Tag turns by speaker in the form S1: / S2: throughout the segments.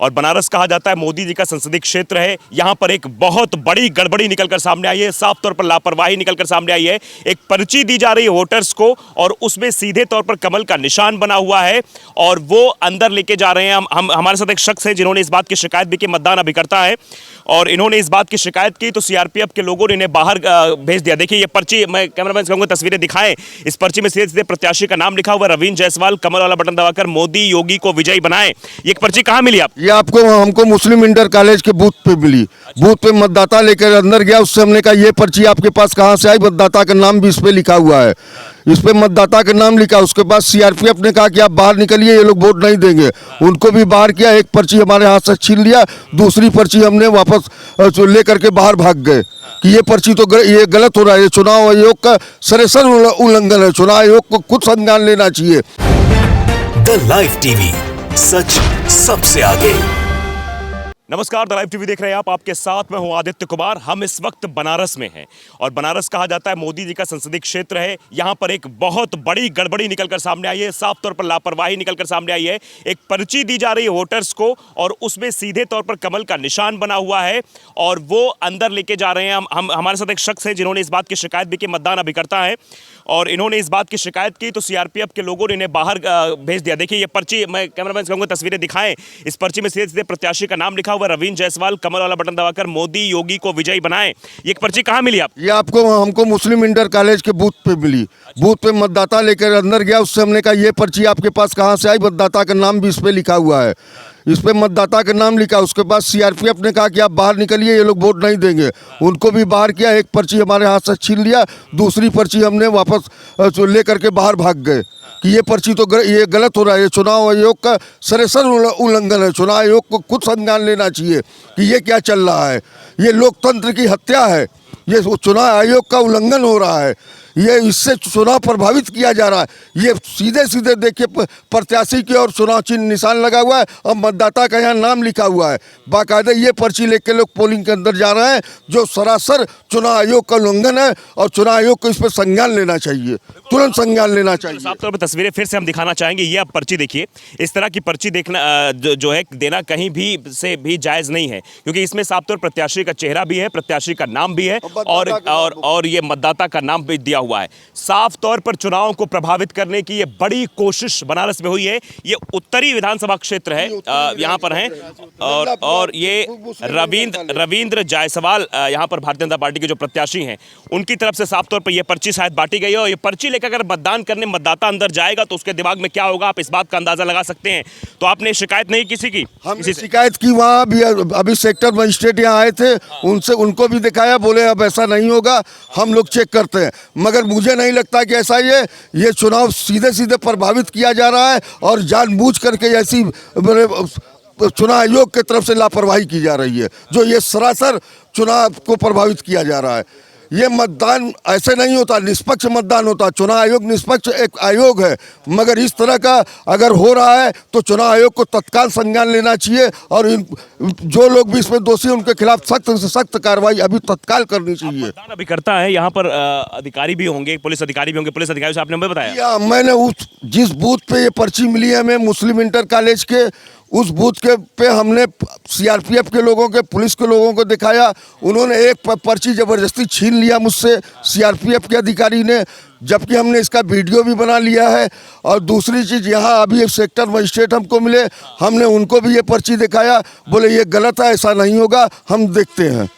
S1: और बनारस कहा जाता है मोदी जी का संसदीय क्षेत्र है। यहां पर एक बहुत बड़ी गड़बड़ी निकलकर सामने आई है, साफ तौर पर लापरवाही निकलकर सामने आई है। एक पर्ची दी जा रही है वोटर्स को और उसमें सीधे तौर पर कमल का निशान बना हुआ है और वो अंदर लेके जा रहे हैं। हम हमारे साथ एक शख्स है जिन्होंने इस बात की शिकायत भी की, मतदान अभिकर्ता है, और इन्होंने इस बात की शिकायत की तो सीआरपीएफ के लोगों ने इन्हें बाहर भेज दिया। देखिए ये पर्ची, मैं कैमरामैन से कहूंगा तस्वीरें दिखाएं। इस पर्ची में सीधे सीधे प्रत्याशी का नाम लिखा हुआ है, रवींद्र जायसवाल। कमल वाला बटन दबाकर मोदी योगी को विजयी बनाए। ये एक पर्ची कहां मिली आप?
S2: ये आपको हमको मुस्लिम इंटर कॉलेज के बूथ पे मिली। बूथ पे मतदाता लेकर अंदर गया, उससे हमने कहा ये पर्ची आपके पास कहाँ से आई? मतदाता का नाम भी इस पे लिखा हुआ है, इस पे मतदाता का नाम लिखा। उसके बाद सीआरपीएफ ने कहा कि आप बाहर निकलिए, ये लोग वोट नहीं देंगे। उनको भी बाहर किया, एक पर्ची हमारे हाथ से छीन लिया, दूसरी पर्ची हमने वापस लेकर के बाहर भाग गए कि ये पर्ची तो ये गलत हो रहा है, ये चुनाव आयोग का सरासर उल्लंघन है। चुनाव आयोग को खुद संज्ञान लेना चाहिए।
S3: द लाइव टीवी, सच सबसे आगे।
S1: नमस्कार, द लाइव टीवी देख रहे हैं आप। आपके साथ मैं हूं आदित्य कुमार। हम इस वक्त बनारस में हैं और बनारस कहा जाता है मोदी जी का संसदीय क्षेत्र है। यहां पर एक बहुत बड़ी गड़बड़ी निकलकर सामने आई है, साफ तौर पर लापरवाही निकलकर सामने आई है। एक पर्ची दी जा रही है वोटर्स को और उसमें सीधे तौर पर कमल का निशान बना हुआ है और वो अंदर लेके जा रहे हैं। हम हमारे साथ एक शख्स है जिन्होंने इस बात की शिकायत भी की, मतदान अभिकर्ता है, और इन्होंने इस बात की शिकायत की तो सीआरपीएफ के लोगों ने इन्हें बाहर भेज दिया। देखिए ये पर्ची, मैं कैमरामैन से कहूंगा तस्वीरें दिखाएं। इस पर्ची में सीधे सीधे प्रत्याशी का नाम लिखा हुआ है, रवींद्र जायसवाल। कमल वाला बटन दबाकर मोदी योगी को विजयी बनाए। ये एक पर्ची कहां मिली आप?
S2: ये आपको हमको मुस्लिम इंटर कॉलेज के बूथ पे मिली। बूथ पे मतदाता लेकर अंदर गया, उससे हमने कहा ये पर्ची आपके पास कहाँ से आई? मतदाता का नाम भी इस पे लिखा हुआ है, इस पे मतदाता का नाम लिखा। उसके बाद सीआरपीएफ ने कहा कि आप बाहर निकलिए, ये लोग वोट नहीं देंगे। उनको भी बाहर किया, एक पर्ची हमारे हाथ से छीन लिया, दूसरी पर्ची हमने वापस लेकर के बाहर भाग गए कि ये पर्ची तो ये गलत हो रहा है, ये चुनाव आयोग का सरासर उल्लंघन है। चुनाव आयोग को खुद संज्ञान लेना चाहिए कि ये क्या चल रहा है। ये लोकतंत्र की हत्या है, ये चुनाव आयोग का उल्लंघन हो रहा है, ये इससे चुनाव प्रभावित किया जा रहा है। ये सीधे सीधे देखिए प्रत्याशी की और चुनाव चिन्ह निशान लगा हुआ है और मतदाता का यहाँ नाम लिखा हुआ है। बाकायदा ये पर्ची लेके लोग पोलिंग के अंदर जा रहे हैं, जो सरासर चुनाव आयोग का उल्लंघन है और चुनाव आयोग को इस पर संज्ञान लेना चाहिए, तुरंत संज्ञान लेना चाहिए।
S1: साफ तौर पर तस्वीरें फिर से हम दिखाना चाहेंगे। ये आप पर्ची देखिए, इस तरह की पर्ची देखना जो है देना कहीं भी से भी जायज नहीं है, क्योंकि इसमें साफ तौर प्रत्याशी का चेहरा भी है, प्रत्याशी का नाम भी है और ये मतदाता का नाम भी दिया हुआ है। साफ तौर पर चुनाव को प्रभावित करने की ये बड़ी कोशिश बनारस में हुई है। ये उत्तरी विधानसभा क्षेत्र है, यहाँ पर हैं और ये रवींद्र जायसवाल यहाँ पर भारतीय जनता पार्टी के जो प्रत्याशी हैं, उनकी तरफ से साफ तौर पर यह पर्ची शायद बांटी गई है। और ये पर्ची लेकर अगर मतदान करने मतदाता अंदर जाएगा तो उसके दिमाग में क्या होगा, आप इस बात का अंदाजा लगा सकते हैं। तो आपने शिकायत नहीं किसी की?
S2: हमने शिकायत की, वहाँ भी अभी सेक्टर मजिस्ट्रेट यहाँ आए थे, उनको भी दिखाया, बोले अब ऐसा नहीं होगा, हम लोग चेक करते हैं। मगर मुझे नहीं लगता कि ऐसा ये चुनाव सीधे सीधे प्रभावित किया जा रहा है और जानबूझ करके ऐसी चुनाव आयोग की तरफ से लापरवाही की जा रही है, जो ये सरासर चुनाव को प्रभावित किया जा रहा है। ये मतदान ऐसे नहीं होता, निष्पक्ष मतदान होता। चुनाव आयोग निष्पक्ष एक आयोग है, मगर इस तरह का अगर हो रहा है तो चुनाव आयोग को तत्काल संज्ञान लेना चाहिए और जो लोग भी इसमें दोषी हैं उनके खिलाफ सख्त से सख्त कार्रवाई अभी तत्काल करनी चाहिए।
S1: मतदान अभिकर्ता है, यहाँ पर अधिकारी भी होंगे, पुलिस अधिकारी भी होंगे। पुलिस अधिकारी से आपने हमें बताया?
S2: मैंने जिस बूथ पे ये पर्ची मिली है हमें मुस्लिम इंटर कॉलेज के, उस बूथ के पे हमने सीआरपीएफ के लोगों के, पुलिस के लोगों को दिखाया। उन्होंने एक पर्ची ज़बरदस्ती छीन लिया मुझसे, सीआरपीएफ के अधिकारी ने, जबकि हमने इसका वीडियो भी बना लिया है। और दूसरी चीज़, यहाँ अभी सेक्टर मजिस्ट्रेट हमको मिले, हमने उनको भी ये पर्ची दिखाया, बोले ये गलत है, ऐसा नहीं होगा, हम देखते हैं।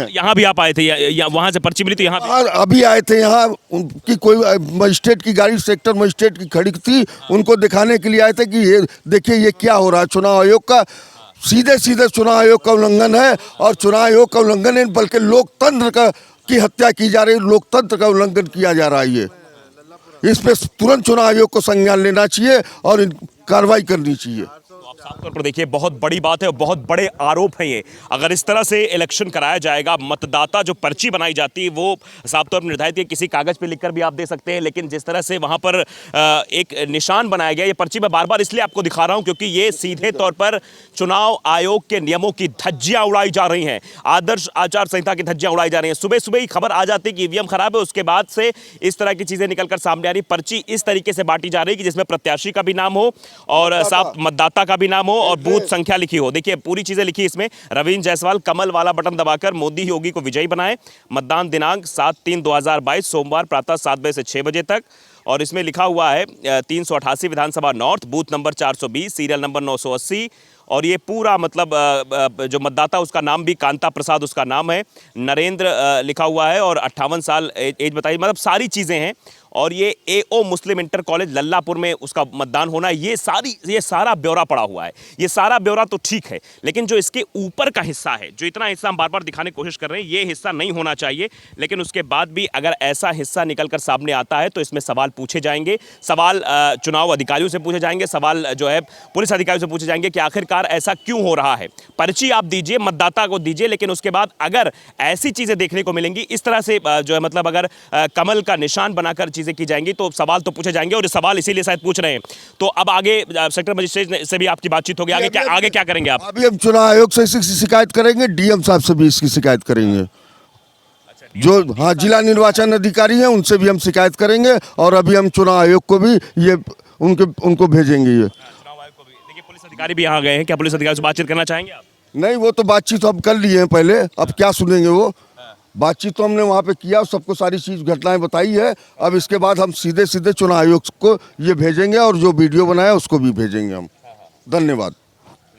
S1: यहाँ भी आप आए थे या वहाँ से पर्ची मिली? तो यहाँ
S2: अभी आए थे, यहाँ उनकी कोई मजिस्ट्रेट की गाड़ी सेक्टर मजिस्ट्रेट की खड़ी थी, उनको दिखाने के लिए आए थे कि ये देखिए ये क्या हो रहा है। चुनाव आयोग का सीधे सीधे चुनाव आयोग का उल्लंघन है और चुनाव आयोग का उल्लंघन है, बल्कि लोकतंत्र की हत्या की जा रही है, लोकतंत्र का उल्लंघन किया जा रहा है। ये इस पे तुरंत चुनाव आयोग को संज्ञान लेना चाहिए और कार्रवाई करनी चाहिए।
S1: साफ तौर पर देखिए बहुत बड़ी बात है और बहुत बड़े आरोप हैं ये। अगर इस तरह से इलेक्शन कराया जाएगा, मतदाता जो पर्ची बनाई जाती है वो साफ तौर पर निर्धारित है, किसी कागज पे लिखकर भी आप दे सकते हैं, लेकिन जिस तरह से वहां पर एक निशान बनाया गया, ये पर्ची मैं बार बार इसलिए आपको दिखा रहा हूं क्योंकि ये सीधे तौर पर चुनाव आयोग के नियमों की धज्जियां उड़ाई जा रही हैं, आदर्श आचार संहिता की धज्जियां उड़ाई जा रही हैं। सुबह सुबह ही खबर आ जाती है कि ईवीएम खराब है, उसके बाद से इस तरह की चीजें निकलकर सामने आ रही। पर्ची इस तरीके से बांटी जा रही है कि जिसमें प्रत्याशी का भी नाम हो और साफ मतदाता का भी भी नाम हो और बूथ संख्या लिखी हो। देखिए पूरी चीजें लिखी इसमें। रवींद्र जायसवाल कमल वाला बटन दबाकर मोदी योगी को विजयी बनाए। मतदान दिनांक 7/3/2022 सोमवार प्रातः 7 बजे से 6 बजे तक। और इसमें लिखा हुआ है 388 विधानसभा north, booth number 420, serial number 980। और ये पूरा मतलब जो मतदाता उसका नाम भी कांता प्रसाद उसका नाम है, नरेंद्र लिखा हुआ है और 58 साल एज बताइए, मतलब सारी चीज़ें हैं। और ये एओ मुस्लिम इंटर कॉलेज लल्लापुर में उसका मतदान होना है। ये सारा ब्यौरा पड़ा हुआ है। ये सारा ब्यौरा तो ठीक है, लेकिन जो इसके ऊपर का हिस्सा है, जो इतना हिस्सा हम बार बार दिखाने की कोशिश कर रहे हैं, ये हिस्सा नहीं होना चाहिए। लेकिन उसके बाद भी अगर ऐसा हिस्सा निकल कर सामने आता है तो इसमें सवाल पूछे जाएंगे। सवाल चुनाव अधिकारियों से पूछे जाएंगे, सवाल जो है पुलिस अधिकारियों से पूछे जाएंगे कि आखिरकार ऐसा क्यों हो रहा है। पर्ची आप दीजिए, मतदाता को दीजिए, लेकिन उसके बाद अगर ऐसी चीज़ें देखने को मिलेंगी, इस तरह से जो है मतलब अगर कमल का निशान बनाकर चीज़ें की जाएंगी तो सवाल तो पूछे जाएंगे। और सवाल इसीलिए शायद पूछ रहे हैं। तो अब आगे सेक्टर मजिस्ट्रेट से भी आपकी बातचीत होगी, आगे क्या करेंगे आप?
S2: अभी हम चुनाव आयोग से इसकी शिकायत करेंगे, डीएम साहब से भी इसकी शिकायत करेंगे। जो हाँ जिला निर्वाचन अधिकारी हैं उनसे भी हम शिकायत करेंगे। और अभी हम चुनाव आयोग को भी ये उनको भेजेंगे। ये
S1: चुनाव आयोग को भी देखिए, पुलिस अधिकारी भी यहाँ गए हैं। क्या पुलिस अधिकारी से बातचीत करना चाहेंगे आप?
S2: नहीं, वो तो बातचीत तो हम कर लिए हैं पहले, अब क्या सुनेंगे वो बातचीत। तो हमने वहाँ पे किया, सबको सारी चीज़ घटनाएं बताई है। अब इसके बाद हम सीधे चुनाव आयोग को ये भेजेंगे और जो वीडियो बनाया उसको भी भेजेंगे हम। धन्यवाद।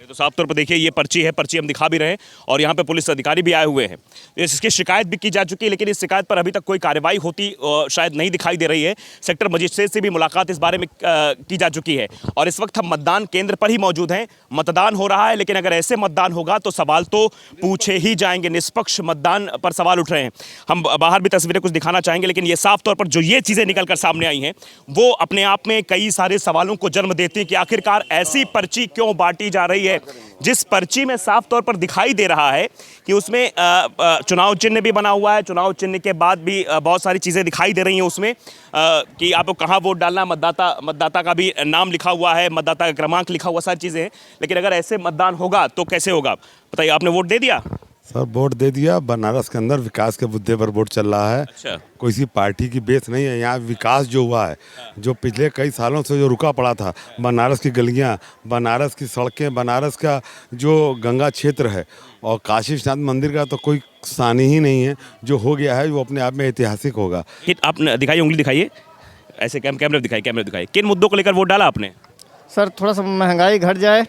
S1: तो साफ तौर पर देखिए ये पर्ची है, पर्ची हम दिखा भी रहे हैं और यहाँ पे पुलिस अधिकारी भी आए हुए हैं। इसकी शिकायत भी की जा चुकी है, लेकिन इस शिकायत पर अभी तक कोई कार्रवाई होती शायद नहीं दिखाई दे रही है। सेक्टर मजिस्ट्रेट से भी मुलाकात इस बारे में की जा चुकी है। और इस वक्त हम मतदान केंद्र पर ही मौजूद हैं। मतदान हो रहा है, लेकिन अगर ऐसे मतदान होगा तो सवाल तो पूछे ही जाएंगे। निष्पक्ष मतदान पर सवाल उठ रहे हैं। हम बाहर भी तस्वीरें कुछ दिखाना चाहेंगे, लेकिन ये साफ तौर पर जो ये चीज़ें निकल कर सामने आई हैं वो अपने आप में कई सारे सवालों को जन्म देती हैं कि आखिरकार ऐसी पर्ची क्यों बांटी जा रही है, जिस पर्ची में साफ तौर पर दिखाई दे रहा है कि उसमें चुनाव चिन्ह भी बना हुआ है। चुनाव चिन्ह के बाद भी बहुत सारी चीज़ें दिखाई दे रही हैं उसमें कि आपको कहाँ वोट डालना है, मतदाता का भी नाम लिखा हुआ है, मतदाता का क्रमांक लिखा हुआ, सारी चीज़ें हैं। लेकिन अगर ऐसे मतदान होगा तो कैसे होगा? बताइए, आपने वोट दे दिया?
S4: सर वोट दे दिया। बनारस के अंदर विकास के मुद्दे पर वोट चल रहा है।
S1: अच्छा।
S4: कोई सी पार्टी की बेस नहीं है। यहाँ विकास जो हुआ है, जो पिछले कई सालों से जो रुका पड़ा था, बनारस की गलियाँ, बनारस की सड़कें, बनारस का जो गंगा क्षेत्र है और काशी विश्वनाथ मंदिर का तो कोई सानी ही नहीं है। जो हो गया है वो अपने आप में ऐतिहासिक होगा।
S1: आप दिखाइए, उंगली दिखाइए, ऐसे कैमरे दिखाइए। किन मुद्दों को लेकर वोट डाला आपने?
S5: सर थोड़ा सा महंगाई घट जाए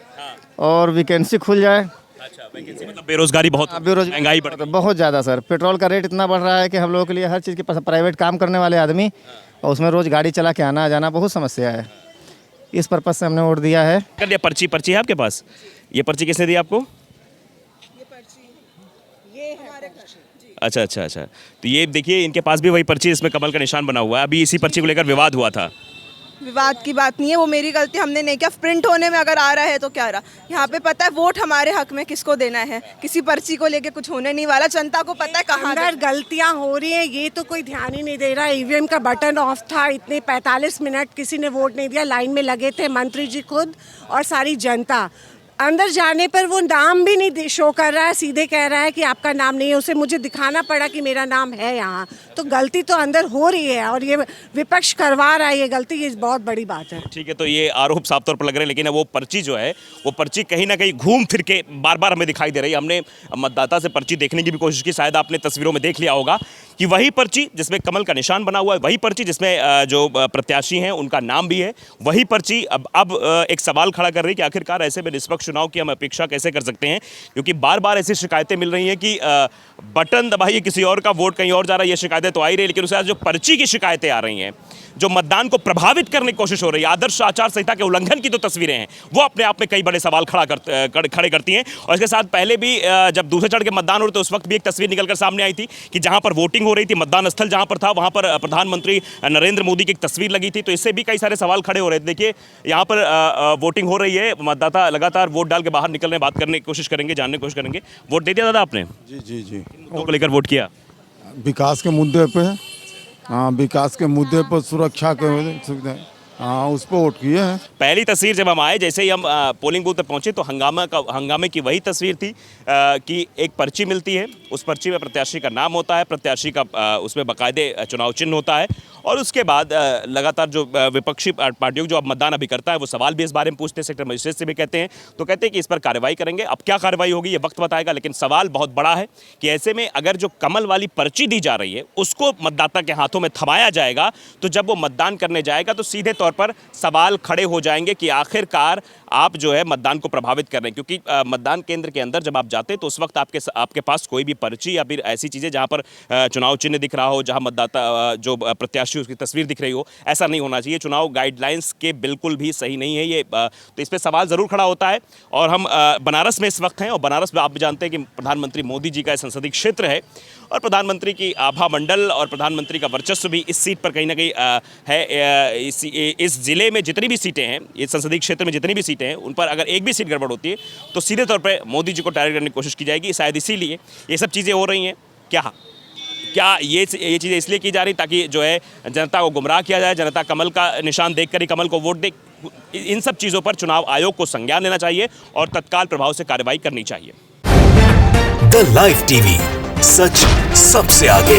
S5: और वैकेंसी खुल जाए।
S1: अच्छा, वैकेंसी मतलब बेरोजगारी बहुत, महंगाई बढ़ गई
S5: बहुत ज़्यादा सर। पेट्रोल का रेट इतना बढ़ रहा है कि हम लोगों के लिए हर चीज़ के पास, प्राइवेट काम करने वाले आदमी और उसमें रोज़ गाड़ी चला के आना जाना बहुत समस्या है। इस पर्पज़ से हमने वोट दिया है।
S1: कर लिया। पर्ची है आपके पास? ये पर्ची किसने दी आपको?
S6: ये पर्ची ये हमारे
S1: अच्छा। तो ये देखिए, इनके पास भी वही पर्ची, इसमें कमल का निशान बना हुआ है। अभी इसी पर्ची को लेकर विवाद हुआ था।
S6: विवाद की बात नहीं है, वो मेरी गलती, हमने नहीं किया। प्रिंट होने में अगर आ रहा है तो क्या रहा। यहाँ पे पता है वोट हमारे हक में किसको देना है। किसी पर्ची को लेके कुछ होने नहीं वाला। जनता को पता है कहाँ
S7: अंदर गलतियां हो रही हैं, ये तो कोई ध्यान ही नहीं दे रहा। ईवीएम का बटन ऑफ था, इतने 45 मिनट किसी ने वोट नहीं दिया। लाइन में लगे थे मंत्री जी खुद और सारी जनता। अंदर जाने पर वो नाम भी नहीं शो कर रहा है, सीधे कह रहा है कि आपका नाम नहीं है। उसे मुझे दिखाना पड़ा कि मेरा नाम है यहाँ। तो गलती तो अंदर हो रही है और ये विपक्ष करवा रहा है ये गलती। ये बहुत बड़ी बात है।
S1: ठीक है, तो ये आरोप साफ तौर पर लग रहे हैं, लेकिन वो पर्ची जो है वो पर्ची कहीं ना कहीं घूम फिर के बार बार हमें दिखाई दे रही है। हमने मतदाता से पर्ची देखने की भी कोशिश की, शायद आपने तस्वीरों में देख लिया होगा कि वही पर्ची जिसमें कमल का निशान बना हुआ है, वही पर्ची जिसमें जो प्रत्याशी हैं उनका नाम भी है, वही पर्ची अब एक सवाल खड़ा कर रही है कि आखिरकार ऐसे में निष्पक्ष चुनाव की हम अपेक्षा कैसे कर सकते हैं। क्योंकि बार बार ऐसी शिकायतें मिल रही हैं कि बटन दबाइए किसी और का, वोट कहीं और जा रहा है, ये शिकायतें तो आ ही रही, लेकिन उसके साथ जो पर्ची की शिकायतें आ रही हैं, जो मतदान को प्रभावित करने की कोशिश हो रही है, आदर्श आचार संहिता के उल्लंघन की तो तस्वीरें हैं, वो अपने आप में कई बड़े सवाल खड़े करती हैं। और इसके साथ पहले भी जब दूसरे चरण के मतदान हो रहे थे उस वक्त भी एक तस्वीर निकलकर सामने आई थी कि जहां पर वोटिंग हो रही थी, मतदान स्थल जहां पर था, वहां पर प्रधानमंत्री नरेंद्र मोदी की एक तस्वीर लगी थी। तो इससे भी कई सारे सवाल खड़े हो रहे थे। देखिए यहाँ पर वोटिंग हो रही है, मतदाता लगातार वोट डाल के बाहर निकल रहे हैं। बात करने की कोशिश करेंगे, जानने की कोशिश करेंगे। वोट दे दिया दादा आपने?
S8: जी
S1: मुद्दों को लेकर वोट किया?
S8: विकास के मुद्दे पे, हाँ विकास के मुद्दे पर, सुरक्षा के सुविधा, हाँ उस पर वोट किए हैं।
S1: पहली तस्वीर जब हम आए, जैसे ही हम पोलिंग बूथ पर पहुंचे तो हंगामे की वही तस्वीर थी कि एक पर्ची मिलती है, उस पर्ची में प्रत्याशी का नाम होता है, प्रत्याशी का उसमें बाकायदे चुनाव चिन्ह होता है और उसके बाद लगातार जो विपक्षी पार्टियों जो अब मतदान अभी करता है वो सवाल भी इस बारे में पूछते हैं, सेक्टर मजिस्ट्रेट से भी कहते हैं, तो कहते हैं कि इस पर कार्रवाई करेंगे। अब क्या कार्रवाई होगी ये वक्त बताएगा, लेकिन सवाल बहुत बड़ा है कि ऐसे में अगर जो कमल वाली पर्ची दी जा रही है उसको मतदाता के हाथों में थमाया जाएगा तो जब वो मतदान करने जाएगा तो सीधे तौर पर सवाल खड़े हो जाएंगे कि आखिरकार आप जो है मतदान को प्रभावित कर रहे हैं। क्योंकि मतदान केंद्र के अंदर जब आप जाते हैं तो उस वक्त आपके पास कोई भी पर्ची या फिर ऐसी चीज़ें जहां पर चुनाव चिन्ह दिख रहा हो, जहां मतदाता जो प्रत्याशी उसकी तस्वीर दिख रही हो, ऐसा नहीं होना चाहिए। चुनाव गाइडलाइंस के बिल्कुल भी सही नहीं है ये, तो इस पर सवाल ज़रूर खड़ा होता है। और हम बनारस में इस वक्त हैं और बनारस में आप भी जानते हैं कि प्रधानमंत्री मोदी जी का संसदीय क्षेत्र है और प्रधानमंत्री की आभा मंडल और प्रधानमंत्री का वर्चस्व भी इस सीट पर कहीं ना कहीं है। इस जिले में जितनी भी सीटें हैं, इस संसदीय क्षेत्र में जितनी भी सीटें हैं, उन पर अगर एक भी सीट गड़बड़ होती है तो सीधे तौर पर मोदी जी को टारगेट करने की कोशिश की जाएगी। शायद इसीलिए ये सब चीज़ें हो रही हैं। क्या ये चीज़ें इसलिए की जा रही ताकि जो है जनता को गुमराह किया जाए, जनता कमल का निशान देखकर ही कमल को वोट दे? इन सब चीज़ों पर चुनाव आयोग को संज्ञान लेना चाहिए और तत्काल प्रभाव से कार्रवाई करनी चाहिए।
S3: द लाइव टीवी, सच सबसे आगे।